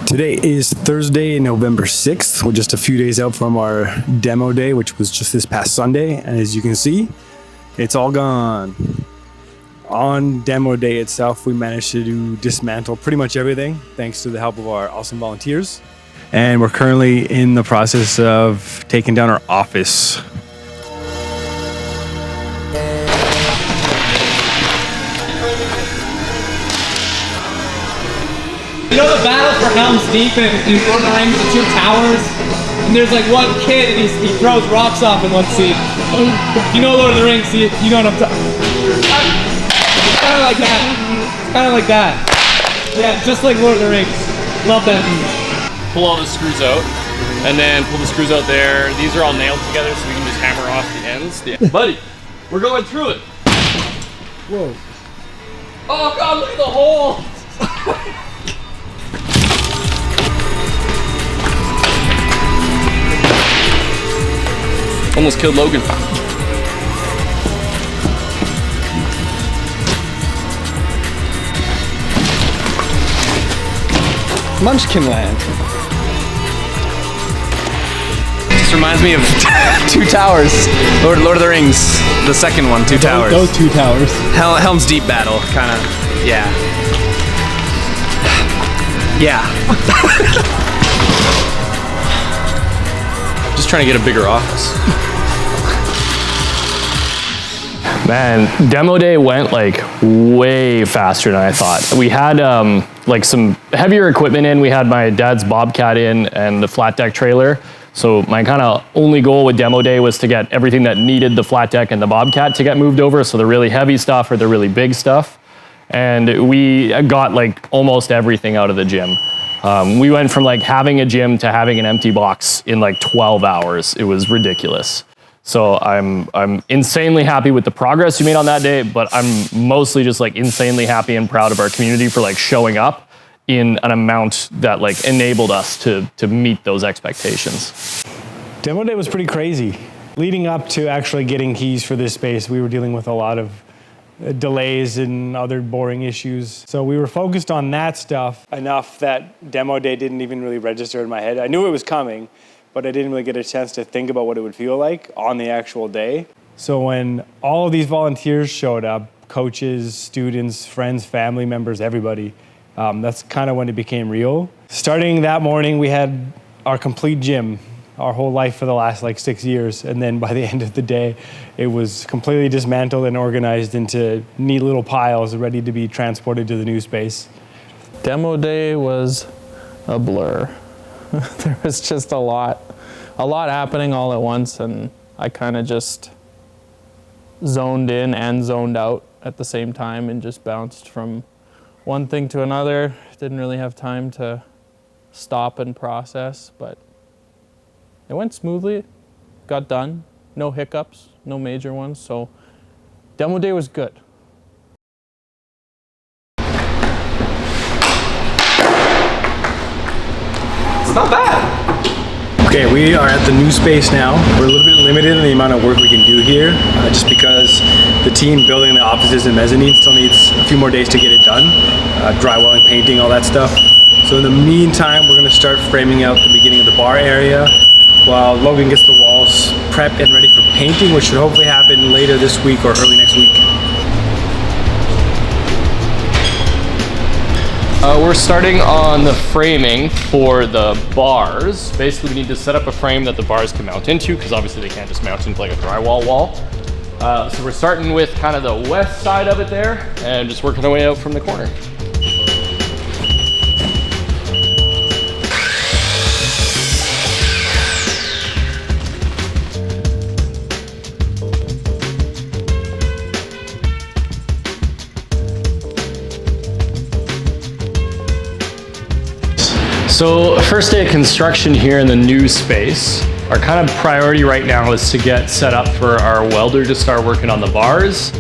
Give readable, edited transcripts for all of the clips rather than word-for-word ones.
Today is Thursday, November 6th. We're just a few days out from our demo day, which was just this past Sunday. And as you can see, it's all gone. On demo day itself, we managed to dismantle pretty much everything thanks to the help of our awesome volunteers. And we're currently in the process of taking down our office. You know the battle for Helm's Deep and Lord of the Rings, the two towers? And there's like one kid and he throws rocks off in one scene. If you know Lord of the Rings, you know what I'm talking about. It's kind of like that. It's kind of like that. Yeah, just like Lord of the Rings. Love that. Pull all the screws out, and then pull the screws out there. These are all nailed together so we can just hammer off the ends. Yeah. Buddy, we're going through it. Whoa. Oh God, look at the hole. Almost killed Logan. Munchkin Land. This reminds me of Two Towers. Lord of the Rings, the second one, Two Towers. Those two towers. Helm's Deep battle, kind of, yeah. Yeah. Just trying to get a bigger office. Man, demo day went like way faster than I thought. We had like some heavier equipment in. We had my dad's Bobcat in and the flat deck trailer. So my kind of only goal with demo day was to get everything that needed the flat deck and the Bobcat to get moved over. So the really heavy stuff or the really big stuff. And we got like almost everything out of the gym. We went from like having a gym to having an empty box in like 12 hours. It was ridiculous. So I'm insanely happy with the progress we made on that day, but I'm mostly just like insanely happy and proud of our community for like showing up in an amount that like enabled us to meet those expectations. Demo day was pretty crazy. Leading up to actually getting keys for this space, we were dealing with a lot of delays and other boring issues. So we were focused on that stuff enough that demo day didn't even really register in my head. I knew it was coming, but I didn't really get a chance to think about what it would feel like on the actual day. So when all of these volunteers showed up, coaches, students, friends, family members, everybody, that's kind of when it became real. Starting that morning, we had our complete gym, our whole life for the last like 6 years. And then by the end of the day, it was completely dismantled and organized into neat little piles ready to be transported to the new space. Demo day was a blur. There was just a lot happening all at once, and I kind of just zoned in and zoned out at the same time and just bounced from one thing to another. Didn't really have time to stop and process, but it went smoothly, got done, no hiccups, no major ones, so demo day was good. It's not bad. Okay, we are at the new space now. We're a little bit limited in the amount of work we can do here, just because the team building the offices and mezzanine still needs a few more days to get it done. Drywalling, painting, all that stuff. So in the meantime, we're gonna start framing out the beginning of the bar area while Logan gets the walls prepped and ready for painting, which should hopefully happen later this week or early next week. We're starting on the framing for the bars. Basically, we need to set up a frame that the bars can mount into, because obviously they can't just mount into like a drywall wall. So we're starting with kind of the west side of it there, and just working our way out from the corner. So first day of construction here in the new space. Our kind of priority right now is to get set up for our welder to start working on the bars.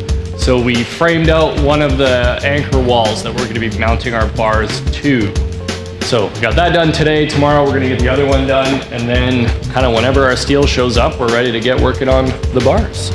So we framed out one of the anchor walls that we're going to be mounting our bars to. So we got that done today. Tomorrow we're going to get the other one done. And then kind of whenever our steel shows up, we're ready to get working on the bars.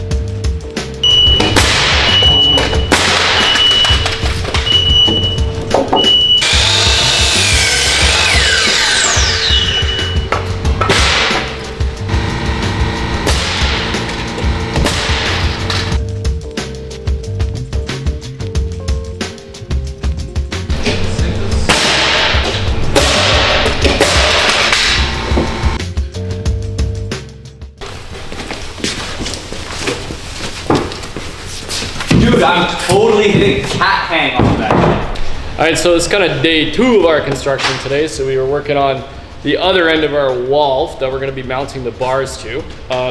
Dude, I'm totally hitting cat hang off that. All right, so it's kind of day 2 of our construction today. So we were working on the other end of our wall that we're going to be mounting the bars to.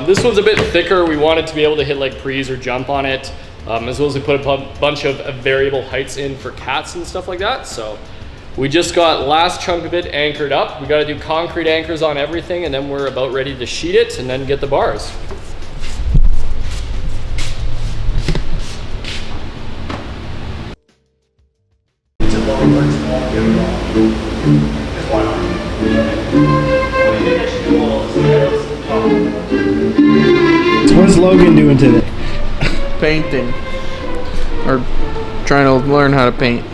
This one's a bit thicker. We wanted to be able to hit like prees or jump on it, as well as we put a bunch of variable heights in for cats and stuff like that. So we just got last chunk of it anchored up. We got to do concrete anchors on everything, and then we're about ready to sheet it and then get the bars. So what is Logan doing today? Painting. Or trying to learn how to paint.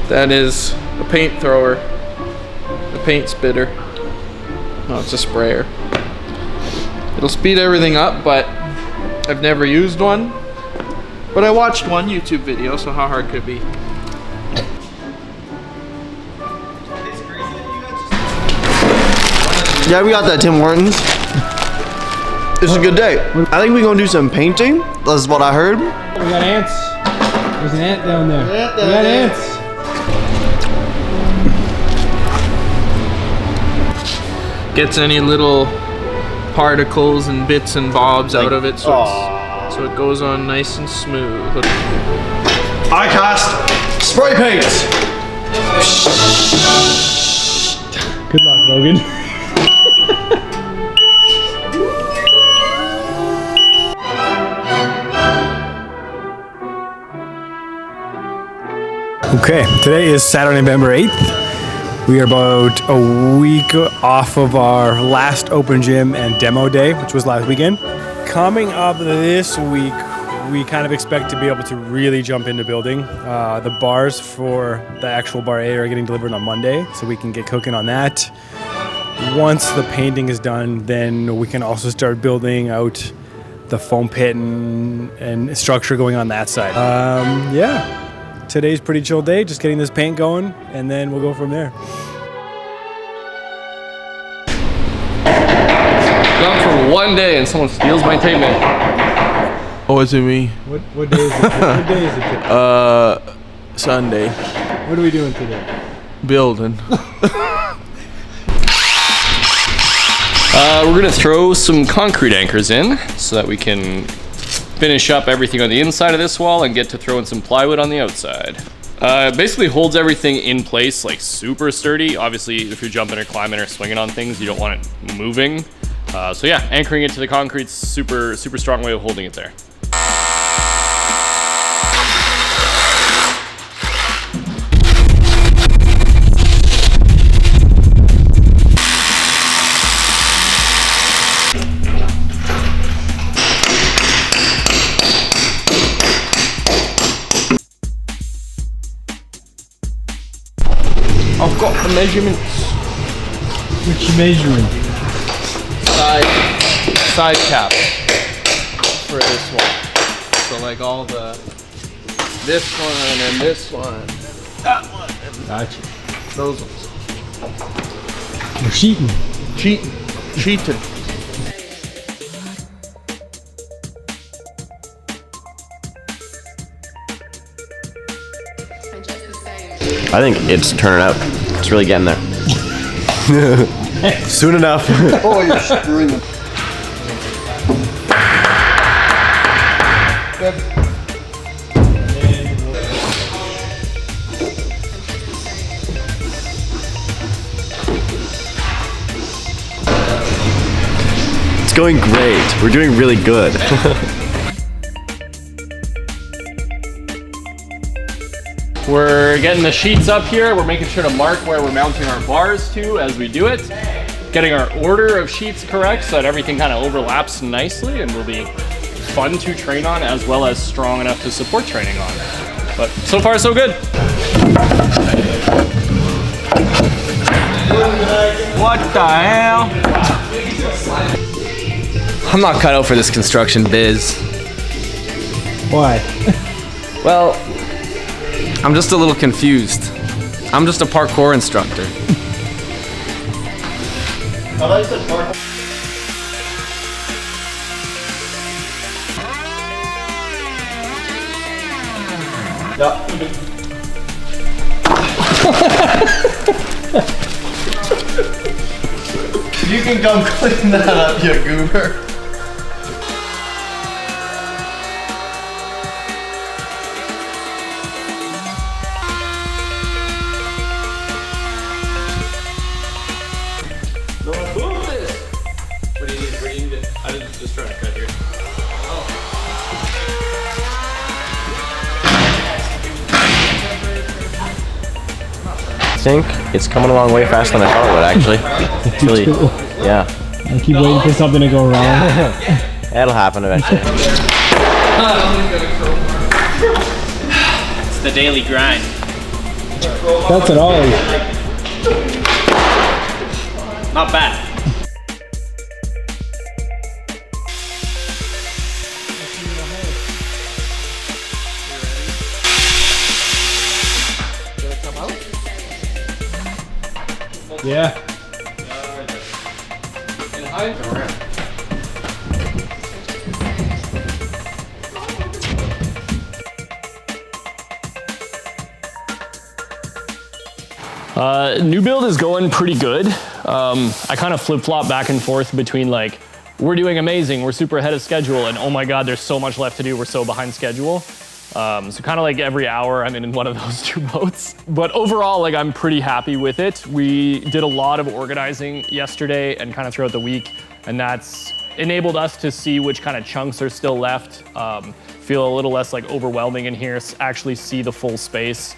That is a paint thrower. A paint spitter. No, it's a sprayer. It'll speed everything up, but I've never used one. But I watched one YouTube video, so how hard could it be? Yeah, we got that Tim Hortons. It's a good day. I think we're gonna do some painting. That's what I heard. We got ants. There's an ant down there. We got ants. Gets any little particles and bits and bobs out of it, so it goes on nice and smooth. I cast spray paint. Good luck, Logan. Okay, today is Saturday, November 8th. We are about a week off of our last open gym and demo day, which was last weekend. Coming up this week, we kind of expect to be able to really jump into building. The bars for the actual bar A are getting delivered on Monday, so we can get cooking on that. Once the painting is done, then we can also start building out the foam pit and structure going on that side. Yeah. Today's pretty chill day, just getting this paint going, and then we'll go from there. Gone for one day and someone steals my tape measure. Oh, is it me? What day is it? What day is it today? Sunday. What are we doing today? Building. We're gonna throw some concrete anchors in so that we can finish up everything on the inside of this wall and get to throwing some plywood on the outside. It basically holds everything in place, like super sturdy. Obviously, if you're jumping or climbing or swinging on things, you don't want it moving. So yeah, anchoring it to the concrete's super strong way of holding it there. I've got the measurements. What you measuring? Side cap for this one. So like all this one and this one, that one, and Gotcha. those ones. We're sheeting. Cheating. I think it's turning out. It's really getting there. Soon enough. Oh, you're screwing them. It's going great. We're doing really good. We're getting the sheets up here. We're making sure to mark where we're mounting our bars to as we do it. Getting our order of sheets correct so that everything kind of overlaps nicely and will be fun to train on as well as strong enough to support training on. But so far so good. What the hell? I'm not cut out for this construction biz. Why? Well, I'm just a little confused. I'm just a parkour instructor. I like the parkour. You can come clean that up, you goober. I think it's coming along way faster than I thought it would, actually. It's really, yeah. I keep waiting for something to go wrong. That'll happen eventually. It's the daily grind. That's an ollie. Not bad. Yeah. New build is going pretty good. I kind of flip-flop back and forth between like, we're doing amazing, we're super ahead of schedule, and oh my God, there's so much left to do, we're so behind schedule. So kind of like every hour I'm in one of those two boats. But overall, like I'm pretty happy with it. We did a lot of organizing yesterday and kind of throughout the week, and that's enabled us to see which kind of chunks are still left, feel a little less like overwhelming in here, actually see the full space.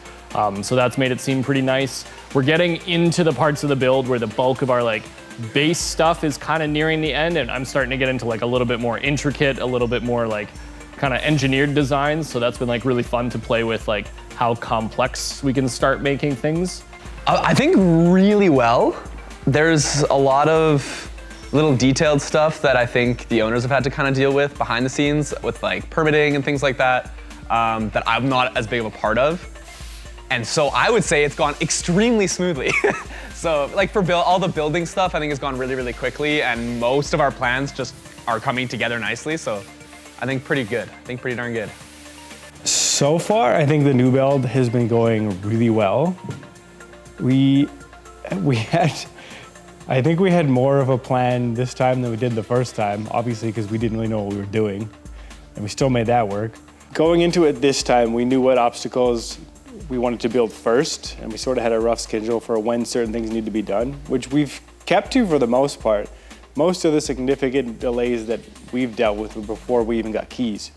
So that's made it seem pretty nice. We're getting into the parts of the build where the bulk of our like base stuff is kind of nearing the end, and I'm starting to get into like a little bit more intricate, a little bit more like kind of engineered designs. So that's been like really fun to play with, like how complex we can start making things. I think really well. There's a lot of little detailed stuff that I think the owners have had to kind of deal with behind the scenes with like permitting and things like that, that I'm not as big of a part of. And so I would say it's gone extremely smoothly. So like for all the building stuff, I think it's gone really, really quickly, and most of our plans just are coming together nicely. So I think pretty good. I think pretty darn good. So far, I think the new build has been going really well. I think we had more of a plan this time than we did the first time, obviously because we didn't really know what we were doing, and we still made that work. Going into it this time, we knew what obstacles we wanted to build first, and we sort of had a rough schedule for when certain things need to be done, which we've kept to for the most part. Most of the significant delays that we've dealt with were before we even got keys.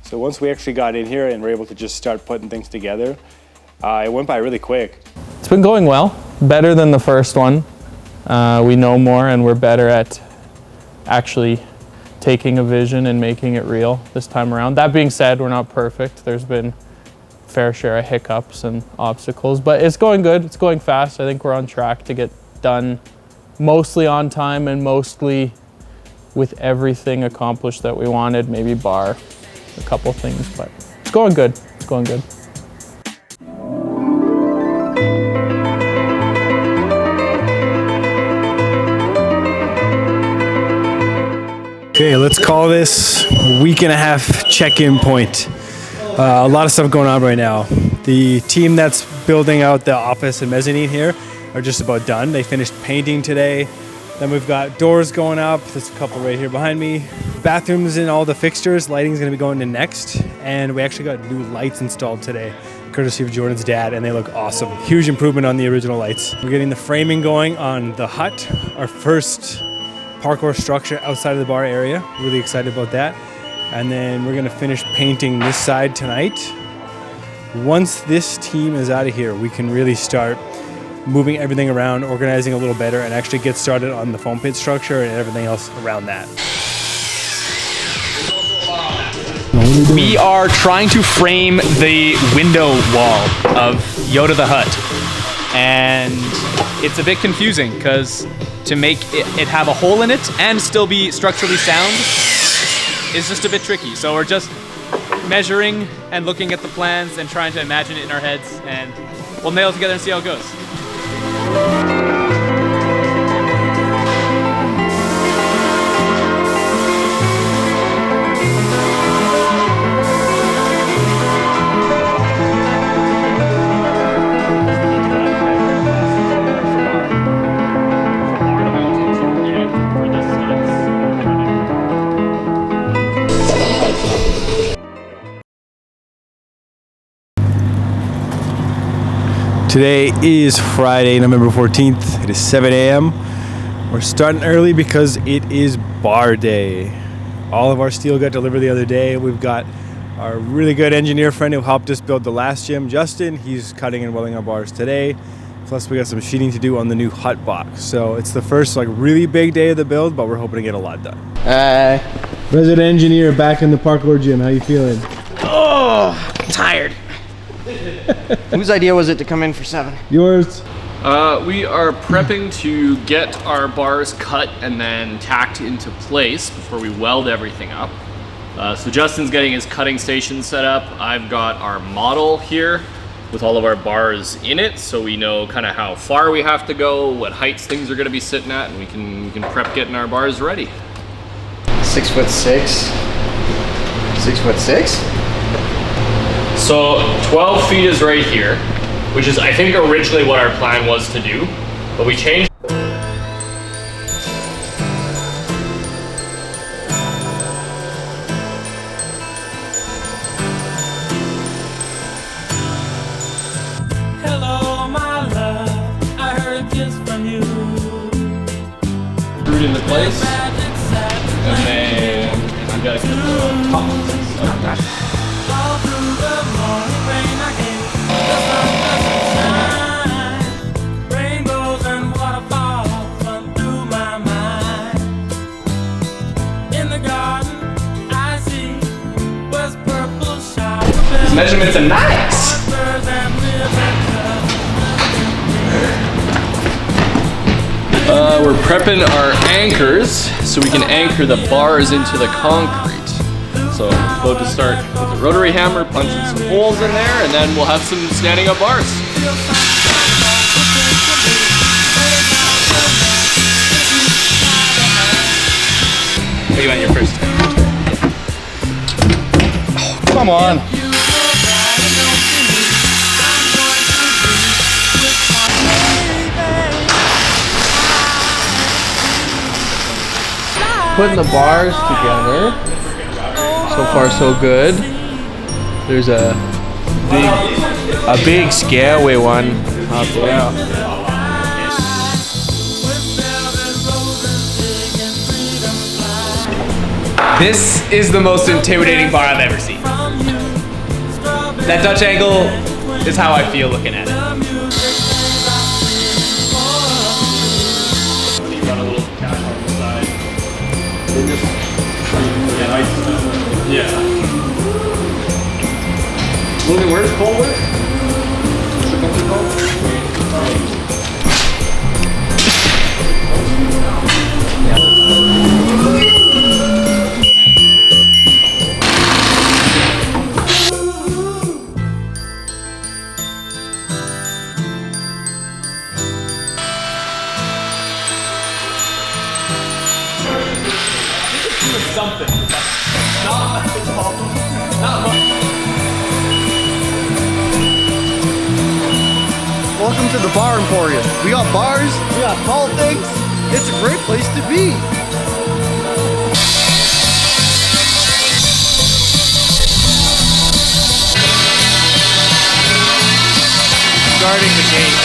So once we actually got in here and were able to just start putting things together, it went by really quick. It's been going well, better than the first one. We know more and we're better at actually taking a vision and making it real this time around. That being said, we're not perfect. There's been a fair share of hiccups and obstacles, but it's going good, it's going fast. I think we're on track to get done mostly on time and mostly with everything accomplished that we wanted, maybe bar a couple things, but it's going good, it's going good. Okay, let's call this week and a half check-in point. A lot of stuff going on right now. The team that's building out the office and mezzanine here are just about done. They finished painting today. Then we've got doors going up. There's a couple right here behind me. Bathrooms and all the fixtures. Lighting's gonna be going in next. And we actually got new lights installed today, courtesy of Jordan's dad, and they look awesome. Huge improvement on the original lights. We're getting the framing going on the hut, our first parkour structure outside of the bar area. Really excited about that. And then we're gonna finish painting this side tonight. Once this team is out of here, we can really start moving everything around, organizing a little better, and actually get started on the foam pit structure and everything else around that. We are trying to frame the window wall of Yoda the Hut. And it's a bit confusing because to make it have a hole in it and still be structurally sound is just a bit tricky. So we're just measuring and looking at the plans and trying to imagine it in our heads, and we'll nail it together and see how it goes. Today is Friday, November 14th. It is 7 a.m. We're starting early because it is bar day. All of our steel got delivered the other day. We've got our really good engineer friend who helped us build the last gym, Justin. He's cutting and welding our bars today. Plus we got some sheeting to do on the new hut box. So it's the first like really big day of the build, but we're hoping to get a lot done. Resident engineer back in the Parkour gym. How you feeling? Oh, I'm tired. Whose idea was it to come in for 7? Yours? We are prepping to get our bars cut and then tacked into place before we weld everything up. So Justin's getting his cutting station set up. I've got our model here with all of our bars in it, so we know kind of how far we have to go, what heights things are going to be sitting at, and we can prep getting our bars ready. 6'6". 6'6"? So 12 feet is right here, which is I think originally what our plan was to do, but we changed. Hello, my love. I heard a kiss from you. Screwed into place, and then I've got to keep it on top. All through the morning rain, I came. The sun doesn't shine. Rainbows and waterfalls run through my mind. In the garden, I see was purple showers. These measurements are nice. We're prepping our anchors so we can anchor the bars into the concrete. So about to start with a rotary hammer, punching some holes in there, and then we'll have some standing up bars. What do you want your first? Oh, come on. Putting the bars together. So far, so good. There's a big scaleway one up there. This is the most intimidating bar I've ever seen. That Dutch angle is how I feel looking at it. Yeah. Logan, where's Cole work? Something. Not much. Welcome to the Bar Emporium. We got bars, we got tall things. It's a great place to be. Guarding the gate.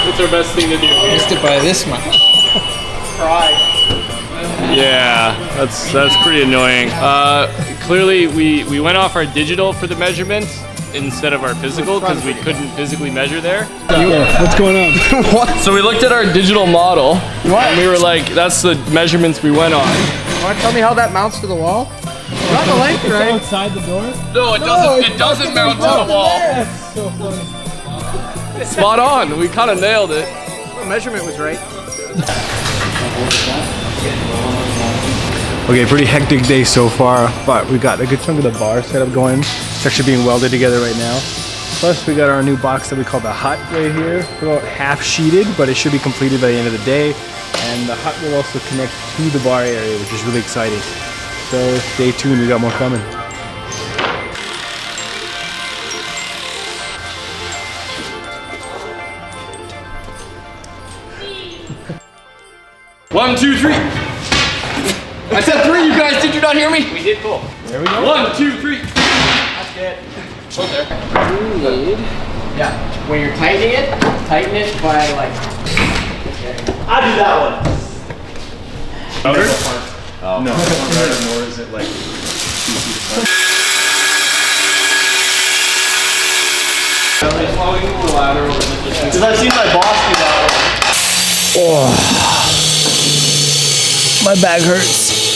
What's our best thing to do? Used to buy this much. Yeah, that's pretty annoying. Clearly, we went off our digital for the measurement instead of our physical because we couldn't physically measure there. What's going on? What? So we looked at our digital model, and we were like, that's the measurements we went on. Want to tell me how that mounts to the wall? Got the length right. Outside the door? No, it doesn't. It doesn't mount to the wall. That's so funny. Spot on. We kind of nailed it. The measurement was right. Okay, pretty hectic day so far, but we got a good chunk of the bar setup going. It's actually being welded together right now. Plus, we got our new box that we call the hut right here. We're about half sheeted, but it should be completed by the end of the day. And the hut will also connect to the bar area, which is really exciting. So stay tuned, we got more coming. 1, 2, 3. I said 3, you guys, did you not? not hear me? We did cool. There we go. 1, 2, 3. That's good. Hold there. You need, when you're tightening it, tighten it by like. I do that one. Outer? Oh. No, it's not right, nor is it like 2 feet apart. Because I've seen my boss do that one. Oh, my back hurts.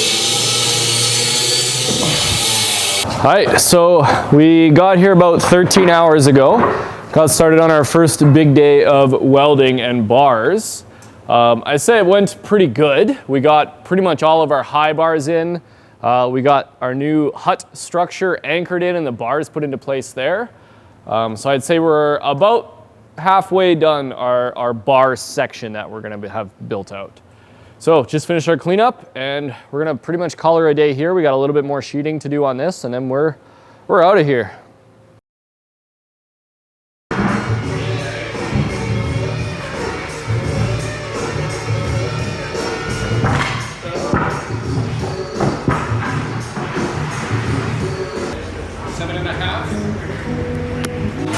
All right, so we got here about 13 hours ago. Got started on our first big day of welding and bars. I'd say it went pretty good. We got pretty much all of our high bars in. We got our new hut structure anchored in and the bars put into place there. So I'd say we're about halfway done our bar section that we're gonna have built out. So just finished our cleanup and we're gonna pretty much call her a day here. We got a little bit more sheeting to do on this and then we're out of here.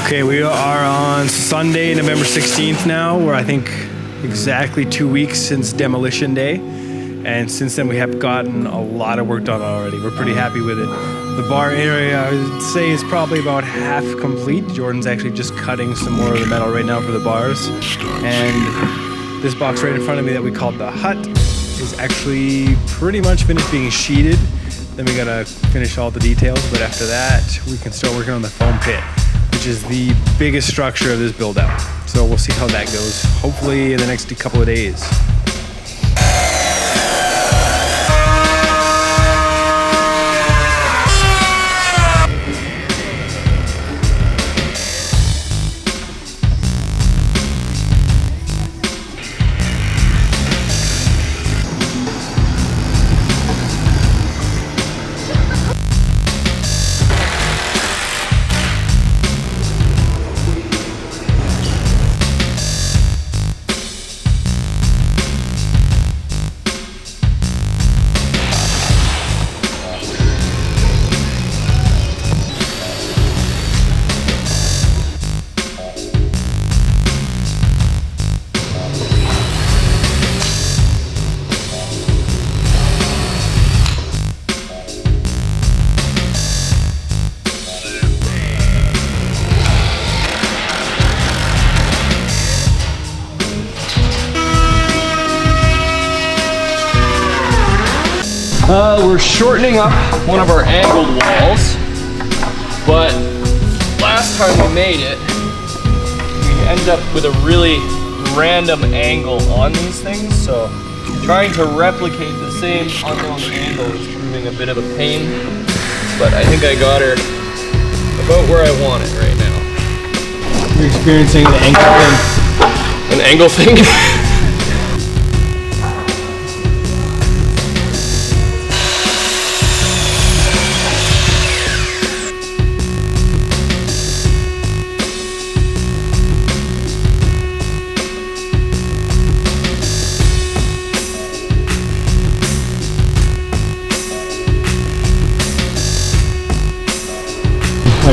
Okay, we are on Sunday, November 16th now. We're, I think, exactly 2 weeks since demolition day. And since then we have gotten a lot of work done already. We're pretty happy with it. The bar area, I would say, is probably about half complete. Jordan's actually just cutting some more of the metal right now for the bars. And this box right in front of me that we called the hut is actually pretty much finished being sheeted. Then we gotta finish all the details, but after that, we can start working on the foam pit, which is the biggest structure of this build out. So we'll see how that goes, hopefully in the next couple of days. We're shortening up one of our angled walls, but last time we made it, we ended up with a really random angle on these things, so trying to replicate the same unknown angle is proving a bit of a pain, but I think I got her about where I want it right now. You're experiencing the angle thing. An angle thing?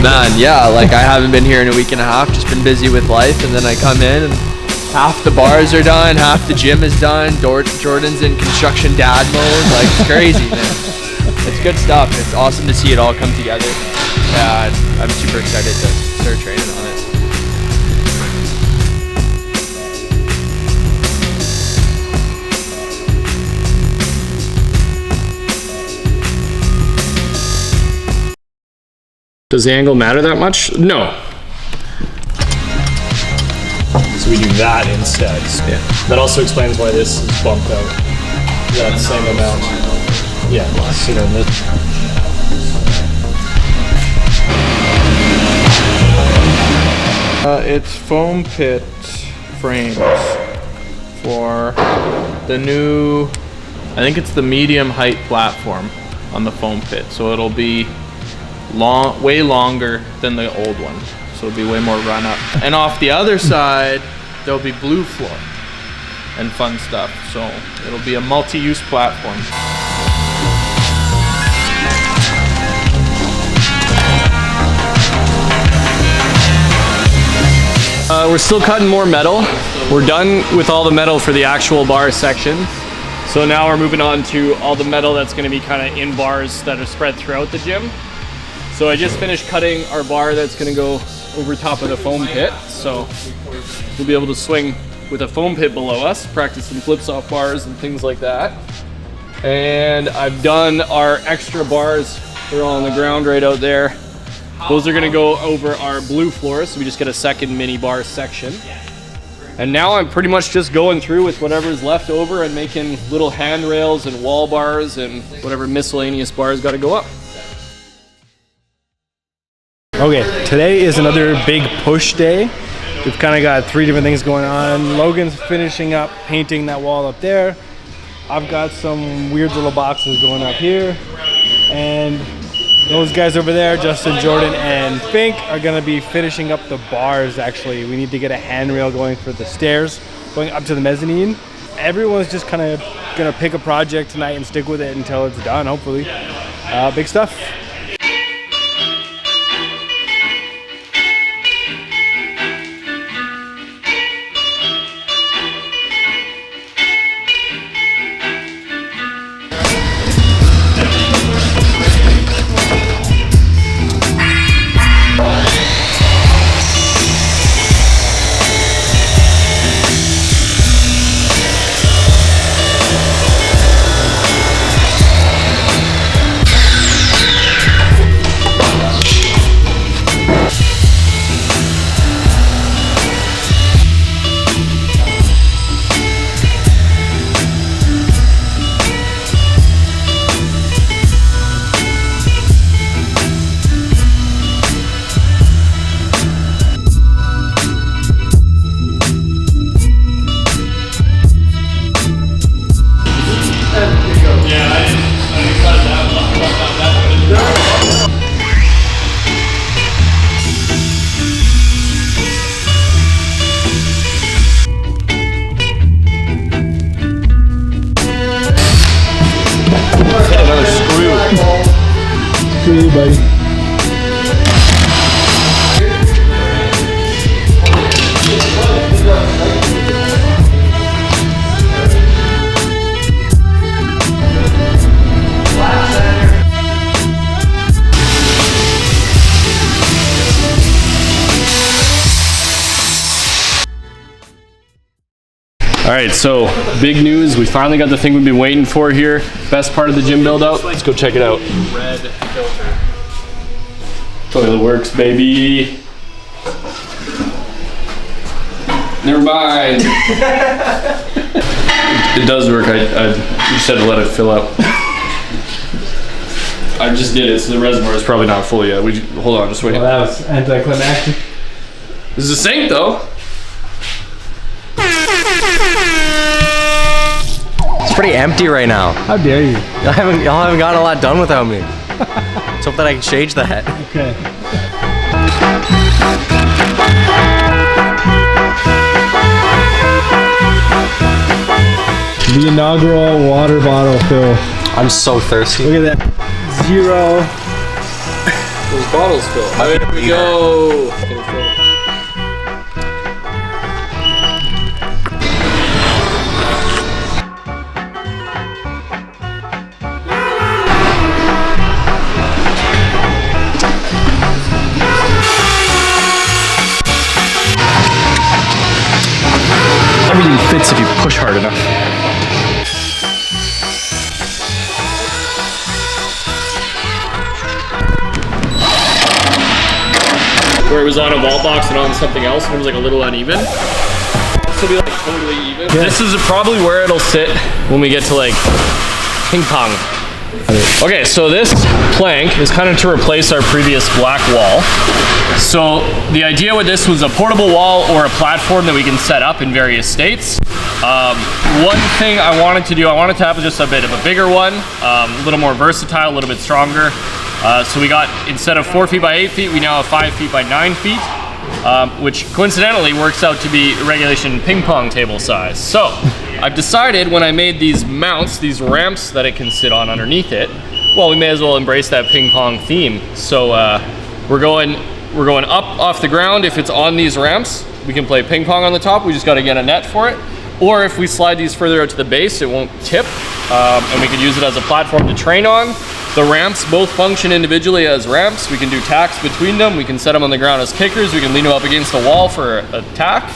Man, yeah, like I haven't been here in a week and a half, just been busy with life, and then I come in and half the bars are done, half the gym is done, Jordan's in construction dad mode, like it's crazy, man. It's good stuff. It's awesome to see it all come together. Yeah, I'm super excited to start training on it. Does the angle matter that much? No. So we do that instead. Yeah. That also explains why this is bumped out. That same amount. Yeah, you know, It's foam pit frames for the new, I think it's the medium height platform on the foam pit. So it'll be way longer than the old one, so it'll be way more run up. And off the other side there'll be blue floor and fun stuff, so it'll be a multi-use platform. We're still cutting more metal. We're done with all the metal for the actual bar section. So now we're moving on to all the metal that's gonna be kind of in bars that are spread throughout the gym. So I just finished cutting our bar that's gonna go over top of the foam pit. So we'll be able to swing with a foam pit below us, practice some flips off bars and things like that. And I've done our extra bars. They're all on the ground right out there. Those are gonna go over our blue floor, so we just get a second mini bar section. And now I'm pretty much just going through with whatever's left over and making little handrails and wall bars and whatever miscellaneous bars gotta go up. Okay, today is another big push day. We've kind of got 3 different things going on. Logan's finishing up painting that wall up there. I've got some weird little boxes going up here. And those guys over there, Justin, Jordan, and Fink, are gonna be finishing up the bars actually. We need to get a handrail going for the stairs going up to the mezzanine. Everyone's just kind of gonna pick a project tonight and stick with it until it's done, hopefully. Big stuff. Buddy. All right, so big news. We finally got the thing we've been waiting for here. Best part of the gym build out. Let's go check it out. Red filter. Toilet works, baby. Never mind. It does work. I just had to let it fill up. I just did it, so the reservoir is probably not full yet. Hold on, just wait. Well, that was anticlimactic. This is a sink, though. It's pretty empty right now. How dare you? Y'all haven't gotten a lot done without me. Let's hope that I can change that. Okay. The inaugural water bottle fill. I'm so thirsty. Look at that. 0. Those bottles fill. There we go. Everything fits if you push hard enough. Where it was on a vault box and on something else, and it was like a little uneven. This will be like totally even. Yeah. This is probably where it'll sit when we get to like ping pong. Okay, so this plank is kind of to replace our previous black wall. So the idea with this was a portable wall or a platform that we can set up in various states. One thing I wanted to do, I wanted to have just a bit of a bigger one, a little more versatile, a little bit stronger. So we got, instead of 4 feet by 8 feet, we now have 5 feet by 9 feet, which coincidentally works out to be regulation ping pong table size. So I've decided when I made these mounts, these ramps that it can sit on underneath it, well, we may as well embrace that ping pong theme. So we're going up off the ground if it's on these ramps, we can play ping pong on the top. We just got to get a net for it. Or if we slide these further out to the base, it won't tip, and we can use it as a platform to train on. The ramps both function individually as ramps. We can do tacks between them. We can set them on the ground as kickers. We can lean them up against the wall for a tack.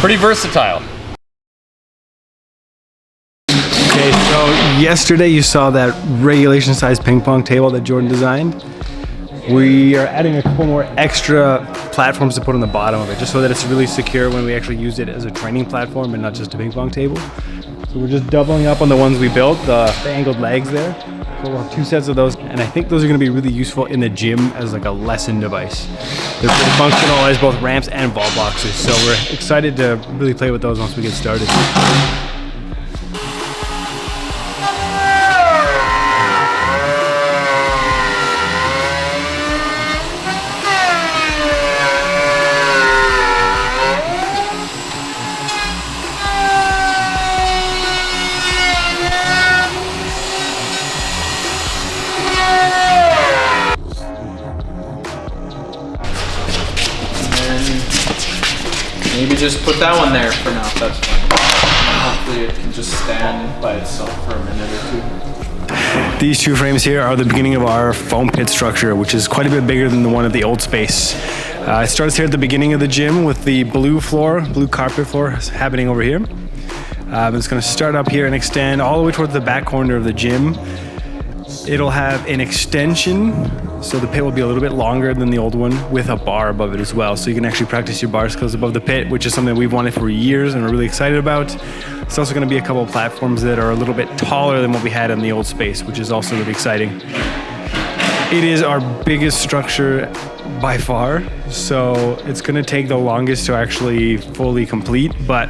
Pretty versatile. Okay, so yesterday you saw that regulation size ping pong table that Jordan designed. We are adding a couple more extra platforms to put on the bottom of it, just so that it's really secure when we actually use it as a training platform and not just a ping pong table. So we're just doubling up on the ones we built, the angled legs there. So we'll have 2 sets of those, and I think those are gonna be really useful in the gym as like a lesson device. They're pretty functional as both ramps and ball boxes, so we're excited to really play with those once we get started. Maybe just put that one there for now, that's fine. Hopefully it can just stand by itself for a minute or 2. These 2 frames here are the beginning of our foam pit structure, which is quite a bit bigger than the one at the old space. It starts here at the beginning of the gym with the blue carpet floor happening over here. It's gonna start up here and extend all the way towards the back corner of the gym. It'll have an extension, so the pit will be a little bit longer than the old one with a bar above it as well. So you can actually practice your bar skills above the pit, which is something we've wanted for years and we're really excited about. It's also gonna be a couple of platforms that are a little bit taller than what we had in the old space, which is also really exciting. It is our biggest structure by far, so it's gonna take the longest to actually fully complete, but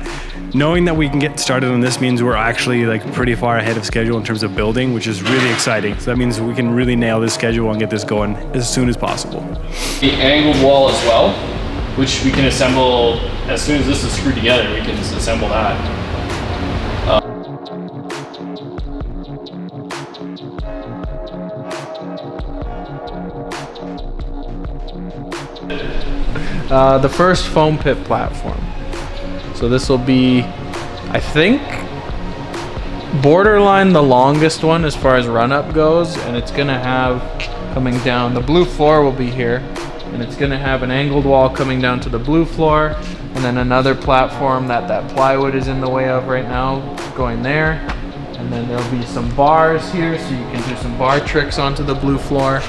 knowing that we can get started on this means we're actually like pretty far ahead of schedule in terms of building, which is really exciting. So that means we can really nail this schedule and get this going as soon as possible. The angled wall as well, which we can assemble as soon as this is screwed together. We can just assemble that. The first foam pit platform. So this will be, I think, borderline the longest one as far as run up goes, and it's gonna have coming down, the blue floor will be here, and it's gonna have an angled wall coming down to the blue floor, and then another platform that plywood is in the way of right now going there, and then there'll be some bars here so you can do some bar tricks onto the blue floor.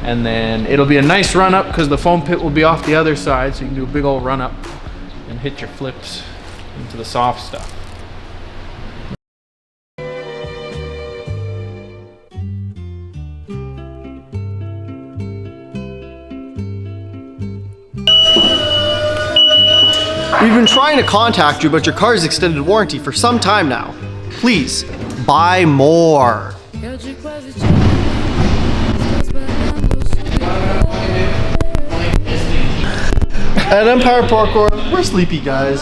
And then it'll be a nice run up because the foam pit will be off the other side, so you can do a big old run up and hit your flips into the soft stuff. We've been trying to contact you about your car's extended warranty for some time now. Please, buy more. At Empire Parkour, we're sleepy guys.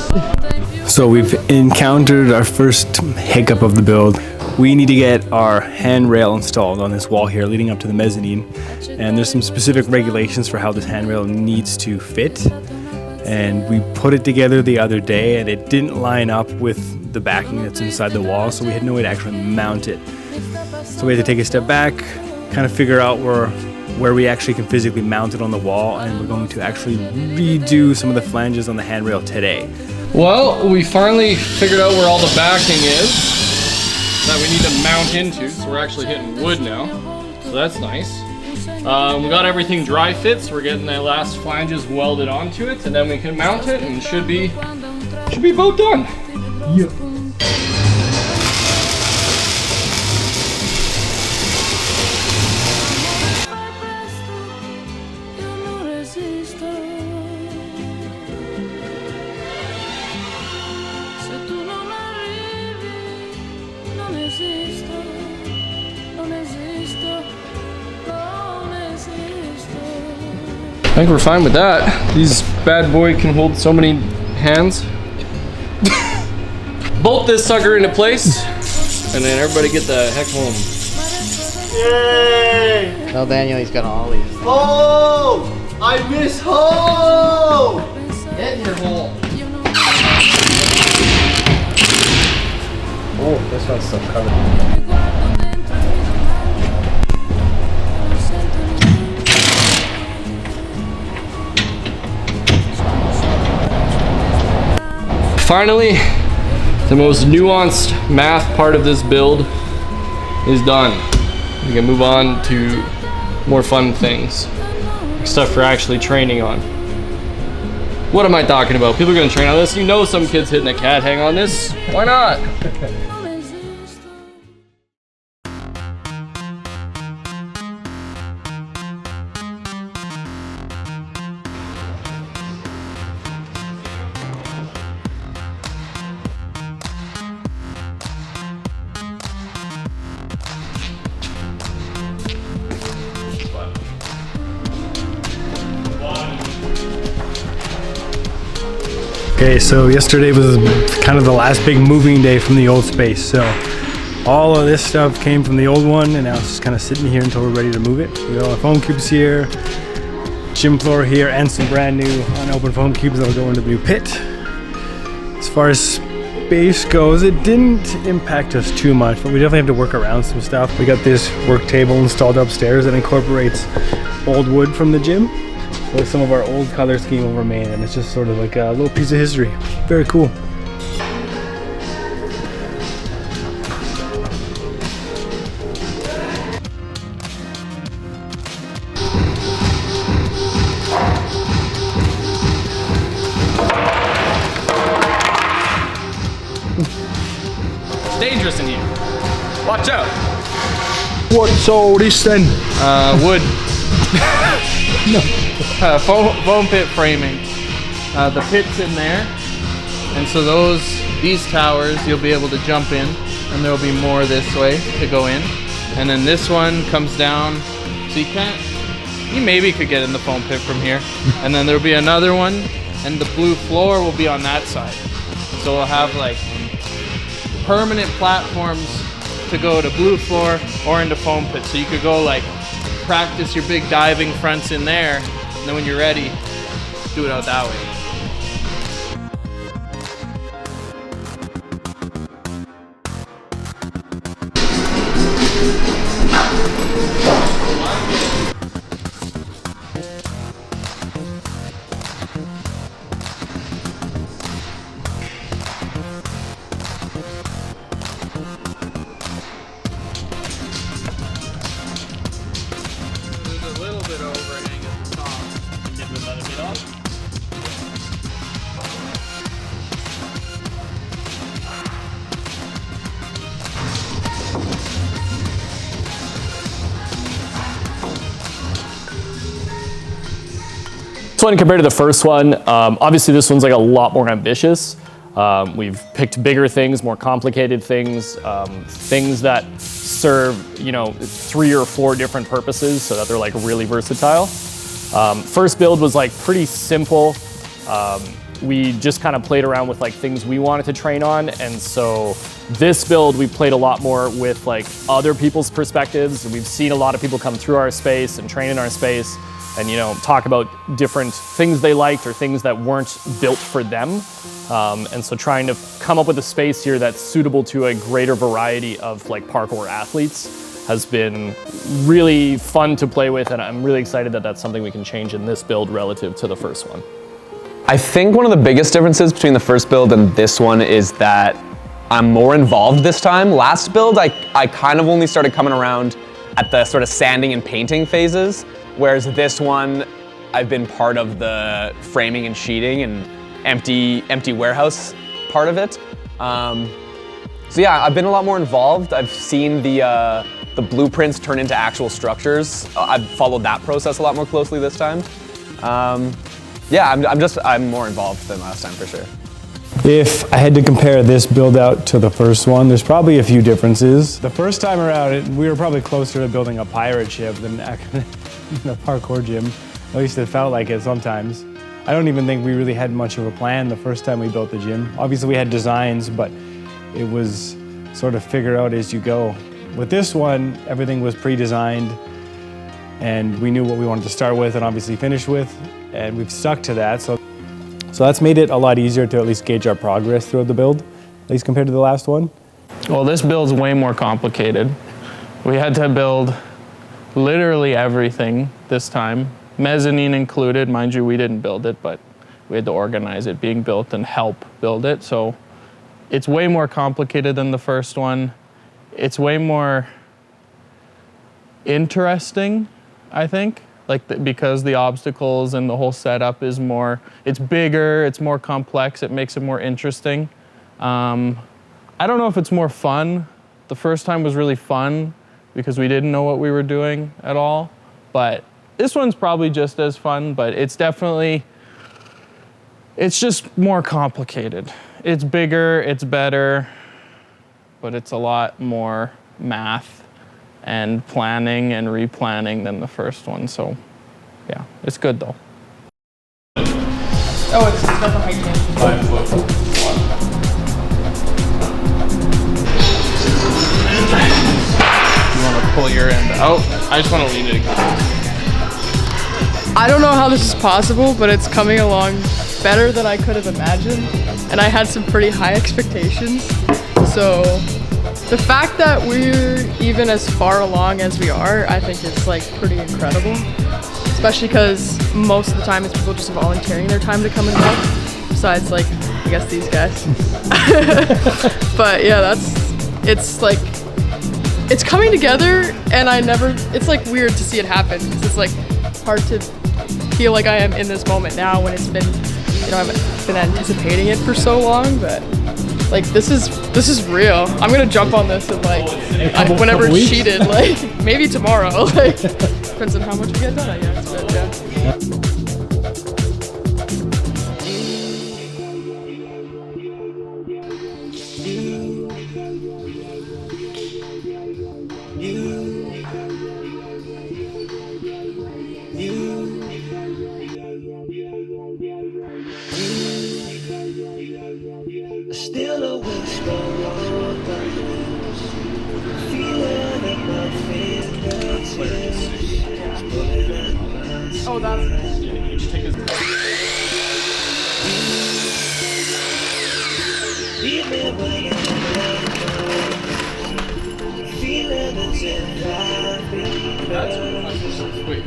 So we've encountered our first hiccup of the build. We need to get our handrail installed on this wall here leading up to the mezzanine. And there's some specific regulations for how this handrail needs to fit. And we put it together the other day and it didn't line up with the backing that's inside the wall, so we had no way to actually mount it. So we had to take a step back, kind of figure out where we actually can physically mount it on the wall, and we're going to actually redo some of the flanges on the handrail today. Well, we finally figured out where all the backing is that we need to mount into, so we're actually hitting wood now, so that's nice. We got everything dry fit, so we're getting the last flanges welded onto it, and then we can mount it, and it should be about done. Yeah. I think we're fine with that. These bad boy can hold so many hands. Bolt this sucker into place, and then everybody get the heck home. Yay! Tell Daniel he's got all these. Oh! I miss home! Get in your hole. Oh, this one's still covered. Finally, the most nuanced math part of this build is done. We can move on to more fun things, stuff we're actually training on. What am I talking about? People are gonna train on this. You know some kid's hitting a cat hang on this. Why not? Okay, so yesterday was kind of the last big moving day from the old space. So all of this stuff came from the old one, and now it's just kind of sitting here until we're ready to move it. We got all the foam cubes here, gym floor here, and some brand new unopened foam cubes that'll go into the new pit. As far as space goes, it didn't impact us too much, but we definitely have to work around some stuff. We got this work table installed upstairs that incorporates old wood from the gym with some of our old color scheme will remain, and it's just sort of like a little piece of history. Very cool. It's dangerous in here. Watch out. What's all this then? Wood. No. Foam pit framing. The pit's in there, and so these towers you'll be able to jump in, and there'll be more this way to go in, and then this one comes down, so you maybe could get in the foam pit from here, and then there'll be another one, and the blue floor will be on that side. So we'll have like permanent platforms to go to blue floor or into foam pit, so you could go like practice your big diving fronts in there, and then when you're ready, do it out that way. This one compared to the first one, obviously this one's like a lot more ambitious. We've picked bigger things, more complicated things, things that serve, 3 or 4 different purposes so that they're like really versatile. First build was like pretty simple. We just kind of played around with like things we wanted to train on, and so this build we played a lot more with like other people's perspectives. We've seen a lot of people come through our space and train in our space and talk about different things they liked or things that weren't built for them. And so trying to come up with a space here that's suitable to a greater variety of like parkour athletes has been really fun to play with, and I'm really excited that that's something we can change in this build relative to the first one. I think one of the biggest differences between the first build and this one is that I'm more involved this time. Last build, I kind of only started coming around at the sort of sanding and painting phases, whereas this one, I've been part of the framing and sheeting and empty warehouse part of it. So yeah, I've been a lot more involved. I've seen the blueprints turn into actual structures. I've followed that process a lot more closely this time. Yeah, I'm more involved than last time for sure. If I had to compare this build out to the first one, there's probably a few differences. The first time around, we were probably closer to building a pirate ship than the parkour gym. At least it felt like it sometimes. I don't even think we really had much of a plan the first time we built the gym. Obviously we had designs, but it was sort of figure out as you go. With this one, everything was pre-designed, and we knew what we wanted to start with and obviously finish with, and we've stuck to that. So So that's made it a lot easier to at least gauge our progress throughout the build, at least compared to the last one. Well, this build's way more complicated. We had to build literally everything this time, mezzanine included. Mind you, we didn't build it, but we had to organize it being built and help build it. So it's way more complicated than the first one. It's way more interesting, I think, because the obstacles and the whole setup is more, it's bigger, it's more complex, it makes it more interesting. I don't know if it's more fun. The first time was really fun because we didn't know what we were doing at all, but this one's probably just as fun, but it's definitely, it's just more complicated. It's bigger, it's better, but it's a lot more math and planning and replanning than the first one. So yeah, it's good though. Oh, it's not the height change. 5 foot. You want to pull your end out? I just want to lean it against. I don't know how this is possible, but it's coming along better than I could have imagined. And I had some pretty high expectations. So the fact that we're even as far along as we are, I think is like pretty incredible. Especially because most of the time it's people just volunteering their time to come and help. Besides like, I guess these guys. But yeah, it's like, it's coming together and it's like weird to see it happen. Because it's like hard to feel like I am in this moment now when it's been, you know, I've been anticipating it for so long, but like this is real. I'm gonna jump on this and like whenever it's cheated, like maybe tomorrow. Like depends on how much we get done, I guess. But yeah. Still a whisper on the lips, feeling in my fingertips. Oh, that's Remember feeling as if I've been Wait,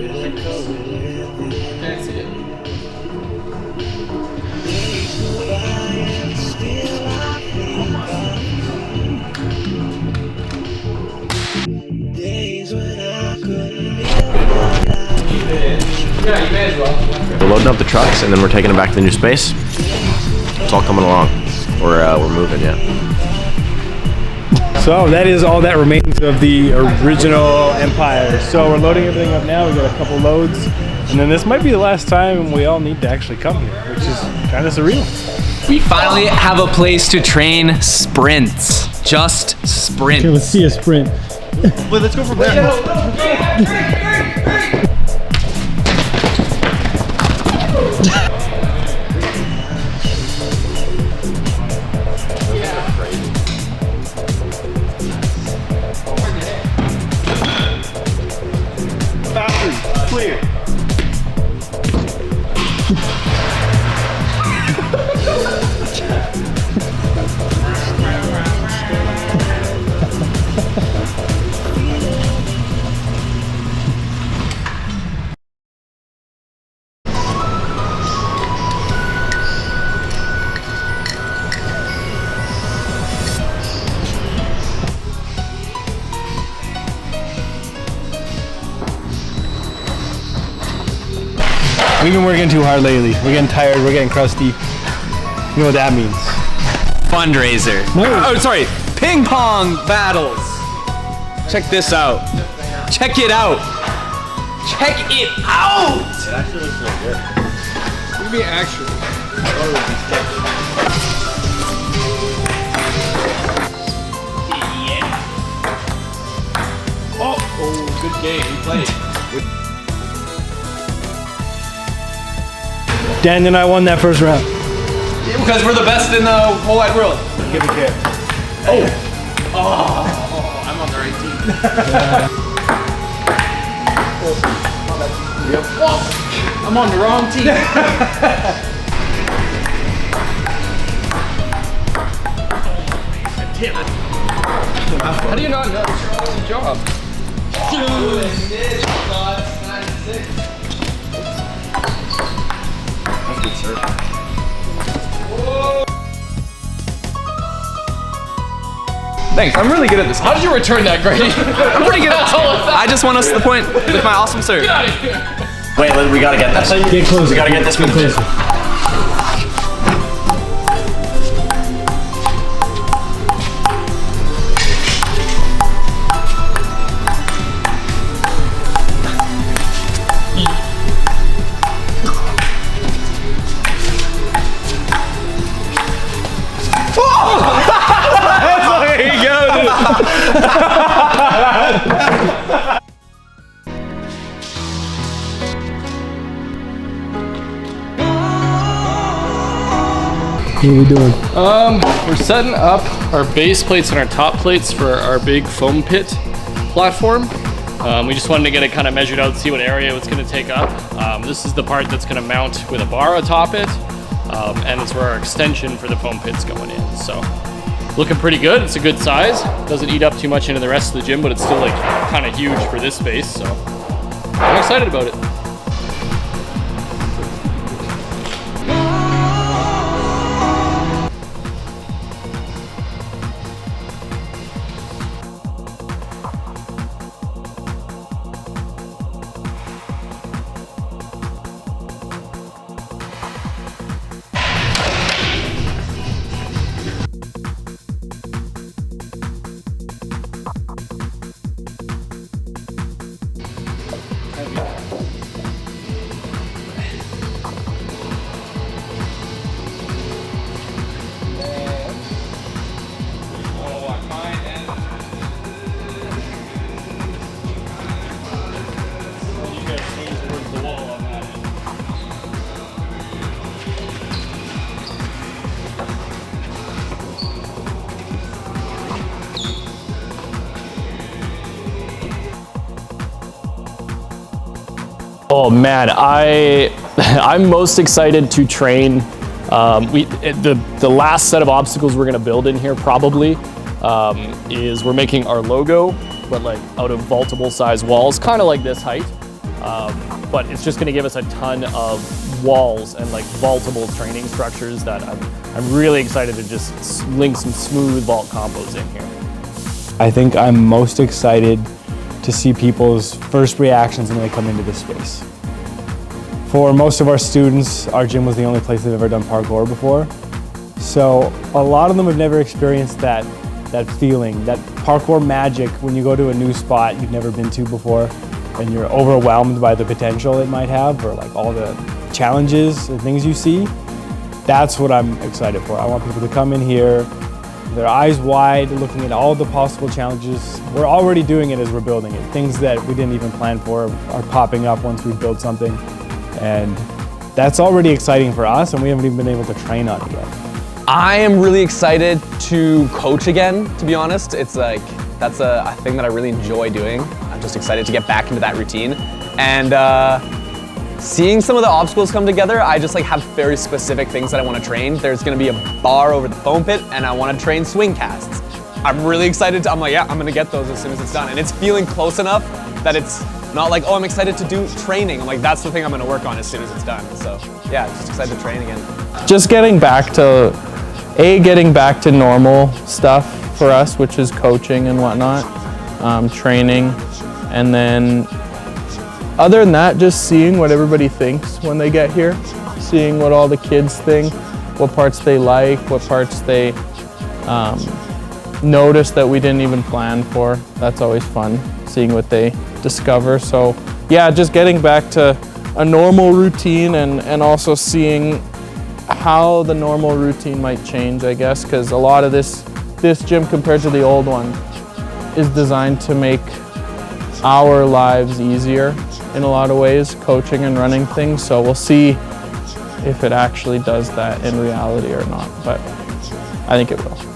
can't see it. days when I couldn't Yeah, you may as well. We're loading up the trucks and then we're taking them back to the new space. It's all coming along. We're moving, yeah. So that is all that remains of the original Empire. So we're loading everything up now. We got a couple loads. And then this might be the last time we all need to actually come here, which is kind of surreal. We finally have a place to train sprints. Just sprints. Okay, let's see a sprint. Wait, let's go for that. Factory, clear. We've been working too hard lately. We're getting tired, we're getting crusty. You know what that means. Fundraiser. No. Oh, sorry. Ping pong battles. Check this out. Check it out. Check it out. It actually looks really good. What do you mean actually? Oh, good game. We played. Dan and I won that first round. Because we're the best in the whole wide world. Give a care. Oh, I'm on the right team. Yep. I'm on the wrong team. Damn it. How do you not know? It's your only job. That's a good serve. Thanks, I'm really good at this. How did you return that, Grady? I'm pretty good at all of that. I just want us to the point with my awesome serve. Get out of here. Wait, we gotta get this. Get closer. We gotta get this one. closer. What are we doing? We're setting up our base plates and our top plates for our big foam pit platform. We just wanted to get it kind of measured out, see what area it's going to take up. This is the part that's going to mount with a bar atop it, and it's where our extension for the foam pit's going in. So looking pretty good. It's a good size. Doesn't eat up too much into the rest of the gym, but it's still like kind of huge for this space. So I'm excited about it. Oh man, I'm most excited to train. The last set of obstacles we're gonna build in here probably is we're making our logo, but like out of vaultable size walls, kind of like this height. But it's just gonna give us a ton of walls and like vaultable training structures that I'm really excited to just link some smooth vault combos in here. I think I'm most excited to see people's first reactions when they come into this space. For most of our students, our gym was the only place they've ever done parkour before. So a lot of them have never experienced that feeling, that parkour magic when you go to a new spot you've never been to before and you're overwhelmed by the potential it might have or like all the challenges and things you see. That's what I'm excited for. I want people to come in here, their eyes wide, looking at all the possible challenges. We're already doing it as we're building it. Things that we didn't even plan for are popping up once we build something. And that's already exciting for us, and we haven't even been able to train on it yet. I am really excited to coach again, to be honest. It's like, that's a thing that I really enjoy doing. I'm just excited to get back into that routine. And seeing some of the obstacles come together, I just like have very specific things that I want to train. There's going to be a bar over the foam pit, and I want to train swing casts. I'm really excited I'm like, yeah, I'm going to get those as soon as it's done. And it's feeling close enough that it's not like, oh, I'm excited to do training. I'm like, that's the thing I'm going to work on as soon as it's done. So yeah, just excited to train again. Just getting back to normal stuff for us, which is coaching and whatnot, training, and then other than that, just seeing what everybody thinks when they get here, seeing what all the kids think, what parts they like, what parts they notice that we didn't even plan for. That's always fun, seeing what they discover. So yeah, just getting back to a normal routine and also seeing how the normal routine might change, I guess, because a lot of this gym compared to the old one is designed to make our lives easier in a lot of ways, coaching and running things. So we'll see if it actually does that in reality or not, but I think it will.